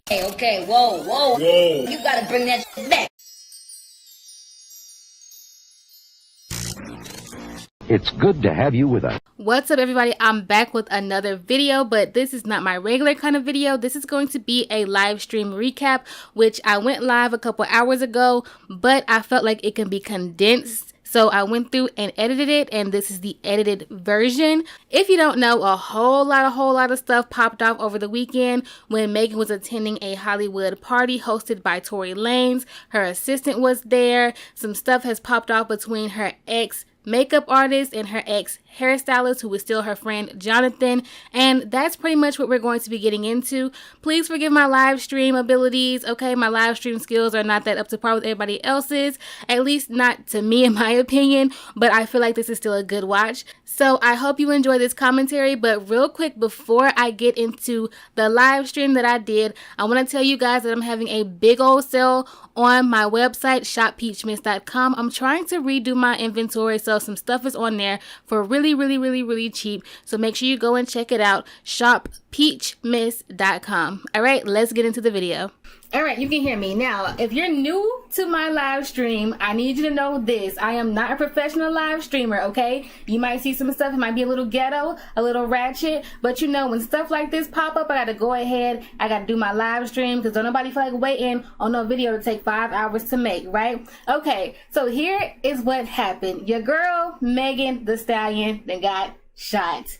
Okay, whoa. You gotta bring that shit back. It's good to have you with us. What's up, everybody? I'm back with another video, but this is not my regular kind of video. This is going to be a live stream recap, which I went live a couple hours ago, but I felt like it can be condensed. So I went through and edited it, and this is the edited version. If you don't know, a whole lot of stuff popped off over the weekend when Megan was attending a Hollywood party hosted by Tory Lanez. Her assistant was there. Some stuff has popped off between her ex makeup artist and her ex hairstylist, who is still her friend Jonathan, and that's pretty much what we're going to be getting into. Please forgive my live stream abilities, okay? My live stream skills are not that up to par with everybody else's, at least not to me in my opinion, but I feel like this is still a good watch. So I hope you enjoy this commentary, but real quick before I get into the live stream that I did, I want to tell you guys that I'm having a big old sale on my website, shoppeachmist.com. I'm trying to redo my inventory, so some stuff is on there for really cheap. So make sure you go and check it out, shoppeachmist.com. All right, let's get into the video. All right, you can hear me. Now, if you're new to my live stream, I need you to know this. I am not a professional live streamer, okay? You might see some stuff. It might be a little ghetto, a little ratchet, but you know, when stuff like this pop up, I got to go ahead. I got to do my live stream because don't nobody feel like waiting on no video to take 5 hours to make, right? Okay, so here is what happened. Your girl, Megan Thee Stallion, then got shot.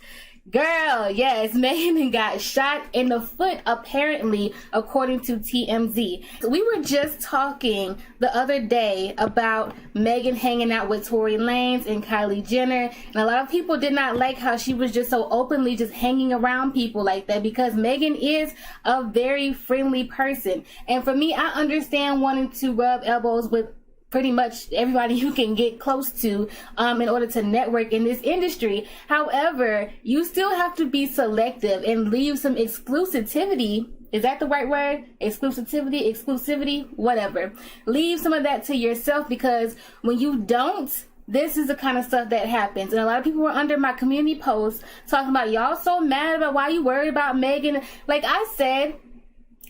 Girl, yes, Megan got shot in the foot, apparently, according to TMZ. We were just talking the other day about Megan hanging out with Tory Lanez and Kylie Jenner, and a lot of people did not like how she was just so openly just hanging around people like that, because Megan is a very friendly person. And for me, I understand wanting to rub elbows with pretty much everybody you can get close to in order to network in this industry. However, you still have to be selective and leave some exclusivity. Is that the right word? Exclusivity, whatever. Leave some of that to yourself, because when you don't, this is the kind of stuff that happens. And a lot of people were under my community posts talking about, y'all so mad about why you worried about Megan. Like I said,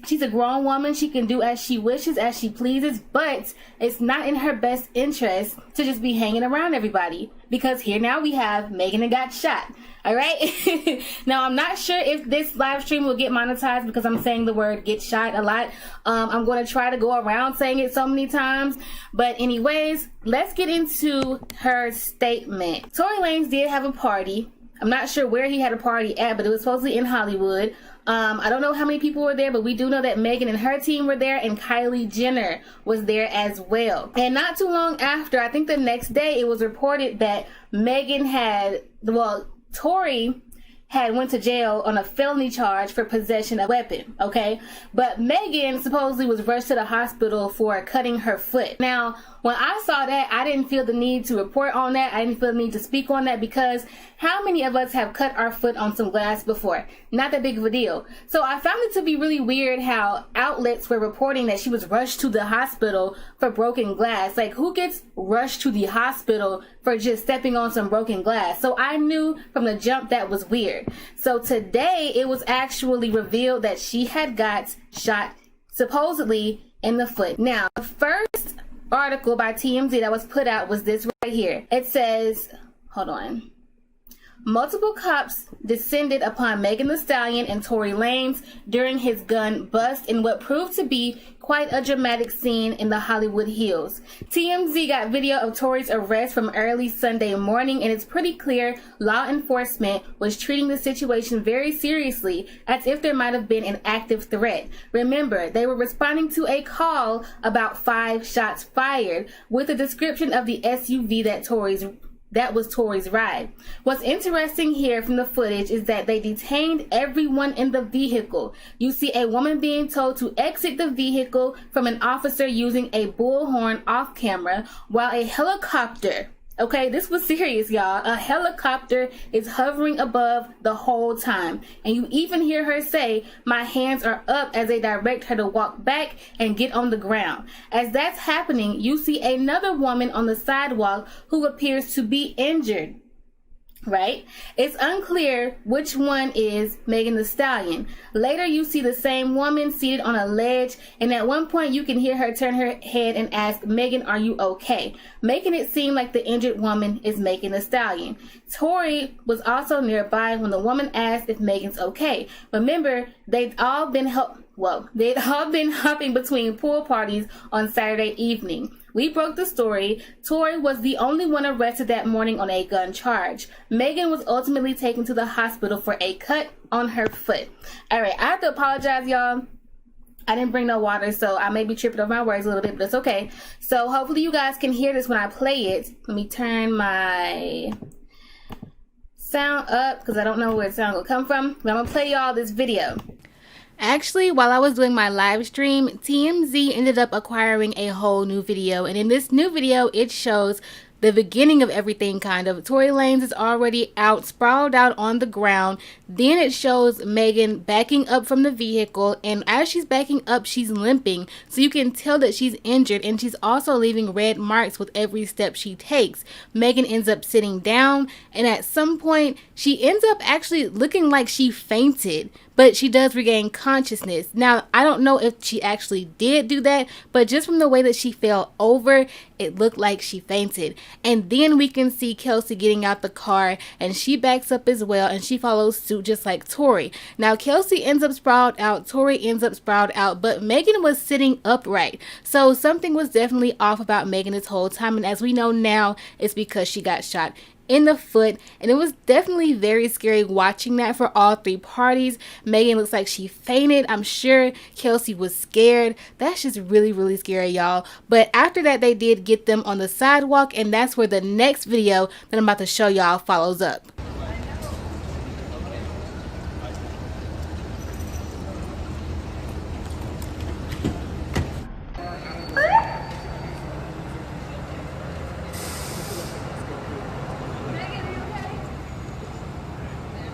she's a grown woman. She can do as she wishes, as she pleases, but it's not in her best interest to just be hanging around everybody, because here now we have Megan that got shot. All right. Now, I'm not sure if this live stream will get monetized because I'm saying the word get shot a lot. I'm going to try to go around saying it so many times. But anyways, let's get into her statement. Tory Lanez did have a party. I'm not sure where he had a party at, but it was supposedly in Hollywood. I don't know how many people were there, but we do know that Megan and her team were there, and Kylie Jenner was there as well. And not too long after, I think the next day, it was reported that Tory had went to jail on a felony charge for possession of a weapon, okay? But Megan supposedly was rushed to the hospital for cutting her foot. Now, when I saw that, I didn't feel the need to report on that. I didn't feel the need to speak on that, because how many of us have cut our foot on some glass before? Not that big of a deal. So I found it to be really weird how outlets were reporting that she was rushed to the hospital for broken glass. Like, who gets rushed to the hospital for just stepping on some broken glass? So I knew from the jump that was weird. So today it was actually revealed that she had got shot, supposedly in the foot. Now, the first article by TMZ that was put out was this right here. It says, hold on. Multiple cops descended upon Megan Thee Stallion and Tory Lanez during his gun bust in what proved to be quite a dramatic scene in the Hollywood Hills. TMZ got video of Tory's arrest from early Sunday morning, and it's pretty clear law enforcement was treating the situation very seriously, as if there might have been an active threat. Remember, they were responding to a call about 5 shots fired, with a description of the SUV that was Tory's ride. What's interesting here from the footage is that they detained everyone in the vehicle. You see a woman being told to exit the vehicle from an officer using a bullhorn off camera, while a helicopter Okay, this was serious, y'all. A helicopter is hovering above the whole time. And you even hear her say, "My hands are up," as they direct her to walk back and get on the ground. As that's happening, you see another woman on the sidewalk who appears to be injured. right? It's unclear which one is Megan Thee Stallion. Later, you see the same woman seated on a ledge, and at one point, you can hear her turn her head and ask, "Megan, are you okay?" Making it seem like the injured woman is Megan Thee Stallion. Tory was also nearby when the woman asked if Megan's okay. Remember, they'd all been hopping between pool parties on Saturday evening. We broke the story. Tory was the only one arrested that morning on a gun charge. Megan was ultimately taken to the hospital for a cut on her foot. All right, I have to apologize, y'all. I didn't bring no water, so I may be tripping over my words a little bit, but it's okay. So hopefully you guys can hear this when I play it. Let me turn my sound up because I don't know where the sound will come from. But I'm going to play y'all this video. Actually, while I was doing my live stream, TMZ ended up acquiring a whole new video. And in this new video, it shows the beginning of everything, kind of. Tory Lanez is already out, sprawled out on the ground. Then it shows Megan backing up from the vehicle, and as she's backing up, she's limping, so you can tell that she's injured, and she's also leaving red marks with every step she takes. Megan ends up sitting down, and at some point, she ends up actually looking like she fainted, but she does regain consciousness. Now, I don't know if she actually did do that, but just from the way that she fell over, it looked like she fainted. And then we can see Kelsey getting out the car, and she backs up as well, and she follows suit just like Tory. Now, Kelsey ends up sprawled out, Tory ends up sprawled out, but Megan was sitting upright. So something was definitely off about Megan this whole time, and as we know now, it's because she got shot in the foot, and it was definitely very scary watching that for all three parties. Megan looks like she fainted. I'm sure Kelsey was scared. That's just really, really scary, y'all. But after that, they did get them on the sidewalk, and that's where the next video that I'm about to show y'all follows up.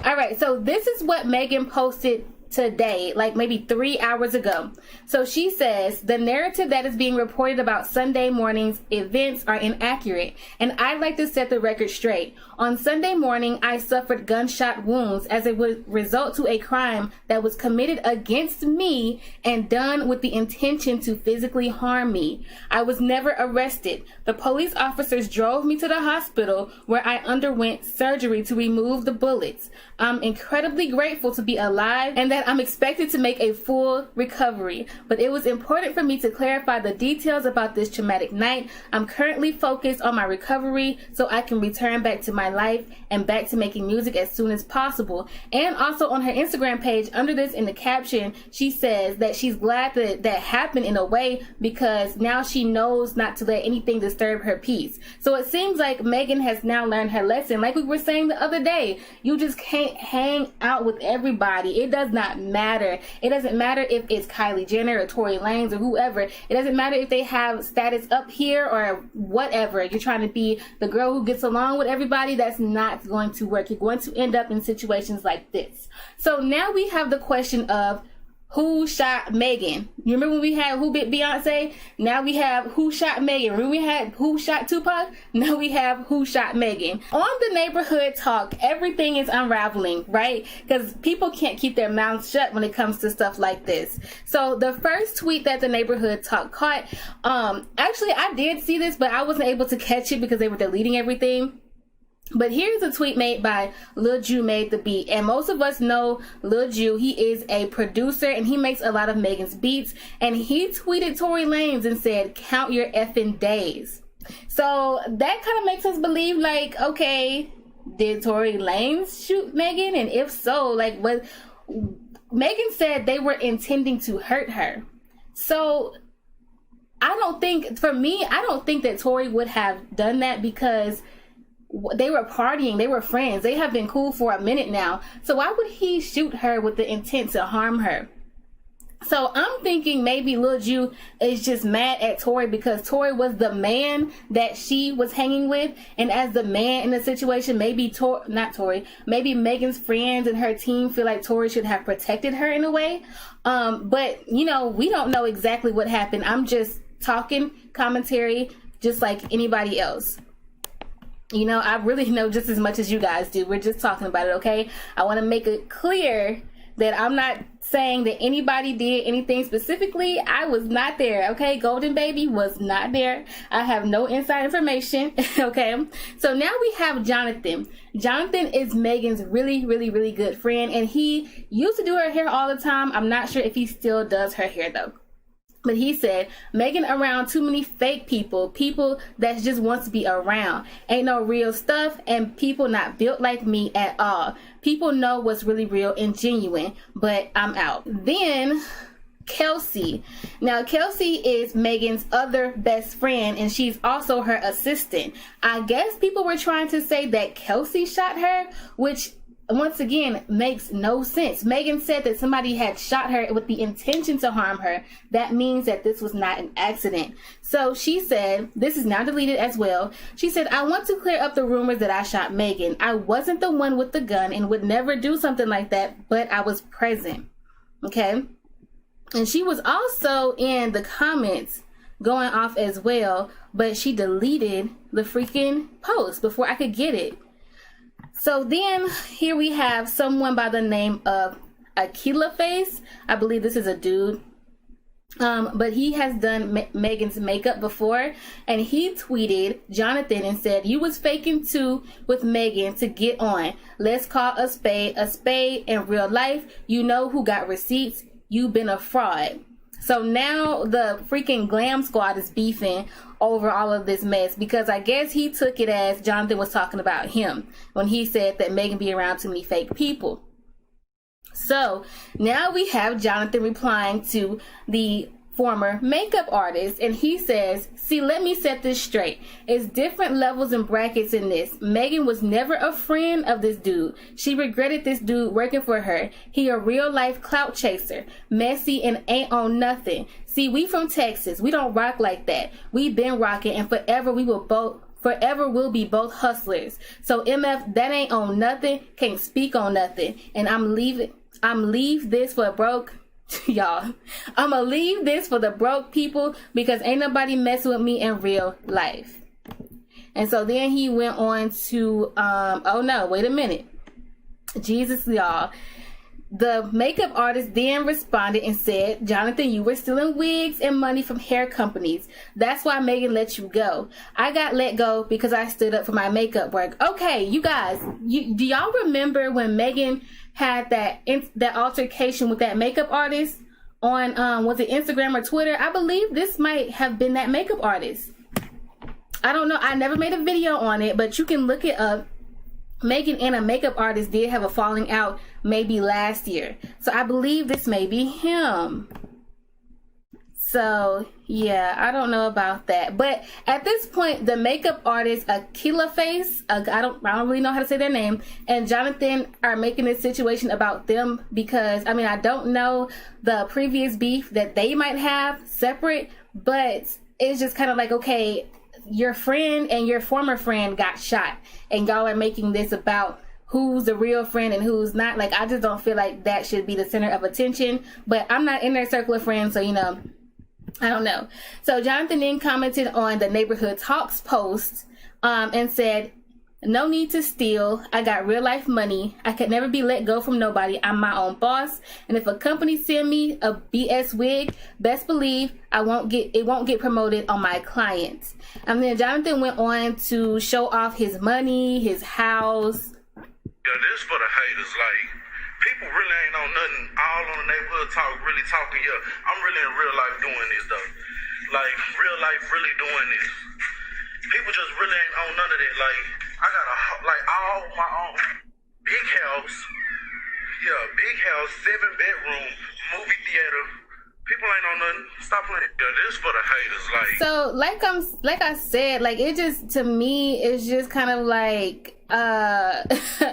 All right, so this is what Megan posted today, like maybe 3 hours ago. So she says, the narrative that is being reported about Sunday morning's events are inaccurate, and I'd like to set the record straight. On Sunday morning, I suffered gunshot wounds as it would result to a crime that was committed against me and done with the intention to physically harm me. I was never arrested. The police officers drove me to the hospital where I underwent surgery to remove the bullets. I'm incredibly grateful to be alive and that I'm expected to make a full recovery, but it was important for me to clarify the details about this traumatic night. I'm currently focused on my recovery so I can return back to my life and back to making music as soon as possible. And also on her Instagram page, under this in the caption, she says that she's glad that that happened in a way because now she knows not to let anything disturb her peace. So it seems like Megan has now learned her lesson. Like we were saying the other day, you just can't hang out with everybody. It does not matter. It doesn't matter if it's Kylie Jenner or Tory Lanez or whoever. It doesn't matter if they have status up here or whatever. You're trying to be the girl who gets along with everybody. That's not going to work. You're going to end up in situations like this. So now we have the question of who shot Megan? You remember when we had who bit Beyonce? Now we have who shot Megan. Remember we had who shot Tupac? Now we have who shot Megan. On the neighborhood talk, everything is unraveling, right? Because people can't keep their mouths shut when it comes to stuff like this. So the first tweet that the neighborhood talk caught, actually I did see this, but I wasn't able to catch it because they were deleting everything. But here's a tweet made by Lil Ju Made the Beat. And most of us know Lil Ju. He is a producer and he makes a lot of Megan's beats. And he tweeted Tory Lanez and said, "Count your effing days." So that kind of makes us believe, like, okay, did Tory Lanez shoot Megan? And if so, like, what? Megan said they were intending to hurt her. So I don't think that Tory would have done that because they were partying, they were friends, they have been cool for a minute now. So why would he shoot her with the intent to harm her? So I'm thinking maybe Lil Ju is just mad at Tory because Tory was the man that she was hanging with, and as the man in the situation, maybe maybe Megan's friends and her team feel like Tory should have protected her in a way. But you know, we don't know exactly what happened. I'm just talking commentary just like anybody else. You know, I really know just as much as you guys do. We're just talking about it, okay? I want to make it clear that I'm not saying that anybody did anything specifically. I was not there, okay? GoldenBaby was not there. I have no inside information, okay? So now we have Jonathan. Jonathan is Megan's really, really, really good friend, and he used to do her hair all the time. I'm not sure if he still does her hair, though. But he said, Megan around too many fake people that just wants to be around. Ain't no real stuff, and people not built like me at all. People know what's really real and genuine, but I'm out. Then Kelsey. Now, Kelsey is Megan's other best friend, and she's also her assistant. I guess people were trying to say that Kelsey shot her, which once again makes no sense. Megan said that somebody had shot her with the intention to harm her. That means that this was not an accident. So she said, this is now deleted as well. She said, I want to clear up the rumors that I shot Megan. I wasn't the one with the gun and would never do something like that, but I was present. Okay? And she was also in the comments going off as well, but she deleted the freaking post before I could get it. So then here we have someone by the name of Aquila Face. I believe this is a dude. But he has done Megan's makeup before, and he tweeted Jonathan and said, you was faking too with Megan to get on. Let's call a spade in real life. You know who got receipts. You been a fraud. So now the freaking glam squad is beefing over all of this mess, because I guess he took it as Jonathan was talking about him when he said that Megan be around too many fake people. So now we have Jonathan replying to the former makeup artist, and he says, see, let me set this straight. It's different levels and brackets in this. Megan was never a friend of this dude. She regretted this dude working for her. He a real life clout chaser, messy and ain't on nothing. See, we from Texas. We don't rock like that. We been rocking, and forever we'll be both hustlers. So MF, that ain't on nothing, can't speak on nothing. And I'm leave this for broke y'all. I'ma leave this for the broke people, because ain't nobody messing with me in real life. And so then he went on to oh no, wait a minute. Jesus, y'all. The makeup artist then responded and said, Jonathan, you were stealing wigs and money from hair companies. That's why Megan let you go. I got let go because I stood up for my makeup work. Okay, you guys, do y'all remember when Megan had that altercation with that makeup artist on, was it Instagram or Twitter? I believe this might have been that makeup artist. I don't know. I never made a video on it, but you can look it up. Megan and a makeup artist did have a falling out maybe last year. So I believe this may be him. So yeah, I don't know about that. But at this point, the makeup artist Aquila Face, I don't really know how to say their name, and Jonathan are making this situation about them, because I mean, I don't know the previous beef that they might have separate, but it's just kind of like, okay, your friend and your former friend got shot, and y'all are making this about who's the real friend and who's not. Like, I just don't feel like that should be the center of attention, but I'm not in their circle of friends, so you know, I don't know. So Jonathan then commented on the Neighborhood Talks post and said, no need to steal. I got real life money. I could never be let go from nobody. I'm my own boss. And if a company send me a BS wig, best believe it won't get promoted on my clients. And then Jonathan went on to show off his money, his house. Yeah, this for the haters. Like, people really ain't on nothing. All on the Neighborhood Talk really talking. Yeah, I'm really in real life doing this though. Like, real life really doing this. People just really ain't on none of that. Like, I got all my own big house. Yeah, big house, 7-bedroom, movie theater. People ain't on nothing. Stop playing. Yeah, this for the haters. Like, so like I said, like, it just, to me, it's just kind of like,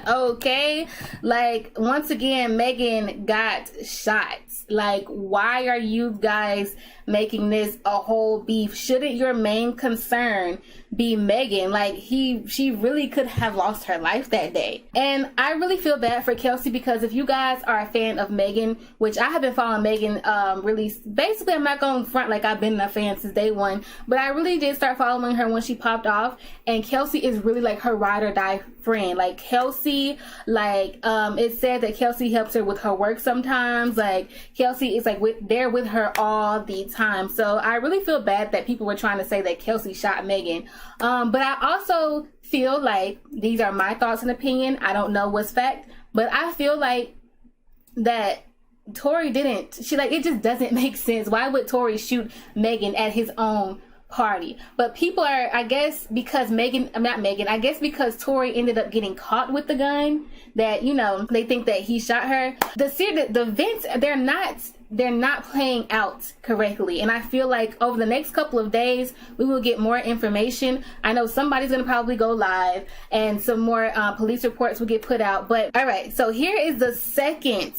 okay. Like, once again, Megan got shot. Like, why are you guys making this a whole beef. Shouldn't your main concern be Megan? Like, she really could have lost her life that day. And I really feel bad for Kelsey, because if you guys are a fan of Megan, which I have been following Megan really, basically I'm not going front like I've been a fan since day one, but I really did start following her when she popped off. And Kelsey is really like her ride or die friend. Like Kelsey, like it said that Kelsey helps her with her work sometimes. Like Kelsey is like there with her all the time. So I really feel bad that people were trying to say that Kelsey shot Megan. But I also feel like, these are my thoughts and opinion, I don't know what's fact, but I feel like that Tory didn't. It just doesn't make sense. Why would Tory shoot Megan at his own party? But people are, I guess because because Tory ended up getting caught with the gun, that, you know, they think that he shot her. The events, they're not playing out correctly, and I feel like over the next couple of days we will get more information. I know somebody's gonna probably go live and some more police reports will get put out. But all right, so here is the second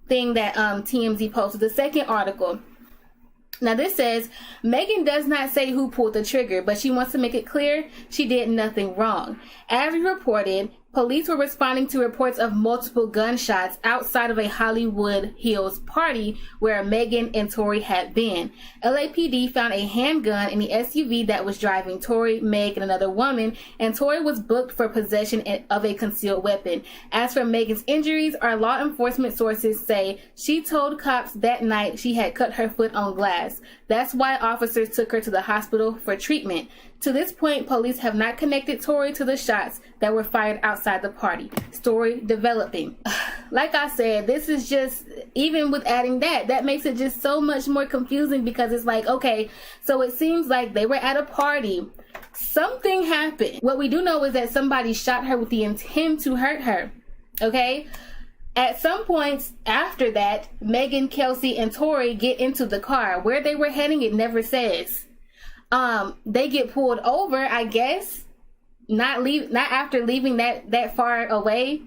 thing that TMZ posted, the second article. Now this says, Megan does not say who pulled the trigger, but she wants to make it clear she did nothing wrong. As reported, police were responding to reports of multiple gunshots outside of a Hollywood Hills party where Megan and Tory had been. LAPD found a handgun in the SUV that was driving Tory, Meg, and another woman, and Tory was booked for possession of a concealed weapon. As for Megan's injuries, our law enforcement sources say she told cops that night she had cut her foot on glass. That's why officers took her to the hospital for treatment. To this point, police have not connected Tory to the shots that were fired outside the party. Story developing. Like I said, this is just, even with adding that makes it just so much more confusing, because it's like, okay, so it seems like they were at a party. Something happened. What we do know is that somebody shot her with the intent to hurt her. Okay? At some points after that, Megan, Kelsey, and Tory get into the car. Where they were heading, it never says. They get pulled over, I guess, not after leaving that far away.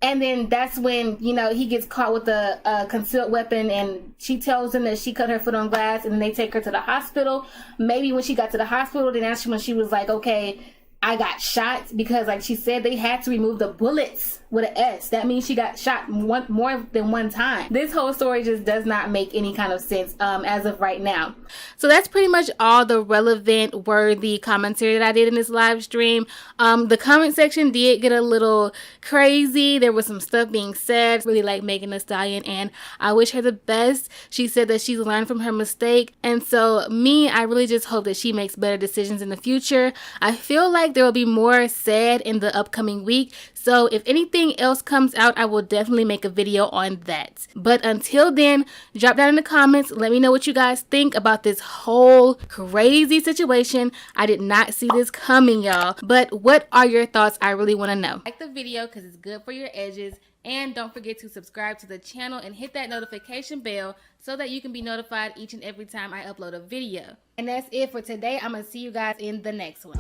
And then that's when, you know, he gets caught with a concealed weapon, and she tells him that she cut her foot on glass, and then they take her to the hospital. Maybe when she got to the hospital, then that's when she was like, okay, I got shot, because like she said, they had to remove the bullets with an S. That means she got shot more than one time. This whole story just does not make any kind of sense as of right now. So that's pretty much all the relevant, worthy commentary that I did in this live stream. The comment section did get a little crazy. There was some stuff being said. Really like Megan Thee Stallion, and I wish her the best. She said that she's learned from her mistake, and so I really just hope that she makes better decisions in the future. I feel like there will be more said in the upcoming week, so if anything else comes out, I will definitely make a video on that. But until then, drop down in the comments, let me know what you guys think about this whole crazy situation. I did not see this coming, y'all, but what are your thoughts? I really want to know. Like the video because it's good for your edges, and don't forget to subscribe to the channel and hit that notification bell so that you can be notified each and every time I upload a video. And that's it for today. I'm gonna see you guys in the next one.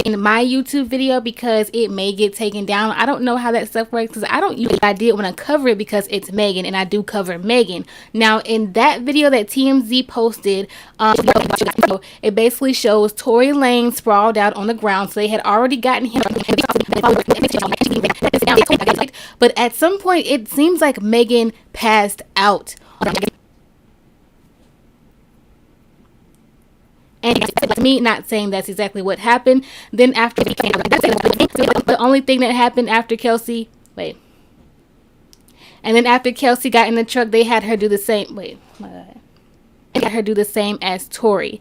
In my YouTube video, because it may get taken down. I don't know how that stuff works, because I did want to cover it because it's Megan, and I do cover Megan. Now in that video that TMZ posted, it basically shows Tory Lanez sprawled out on the ground, so they had already gotten him. But at some point it seems like Megan passed out. And me not saying that's exactly what happened. Then after the only thing that happened after Kelsey, and then after Kelsey got in the truck, they had her do the same. They had her do the same as Tory.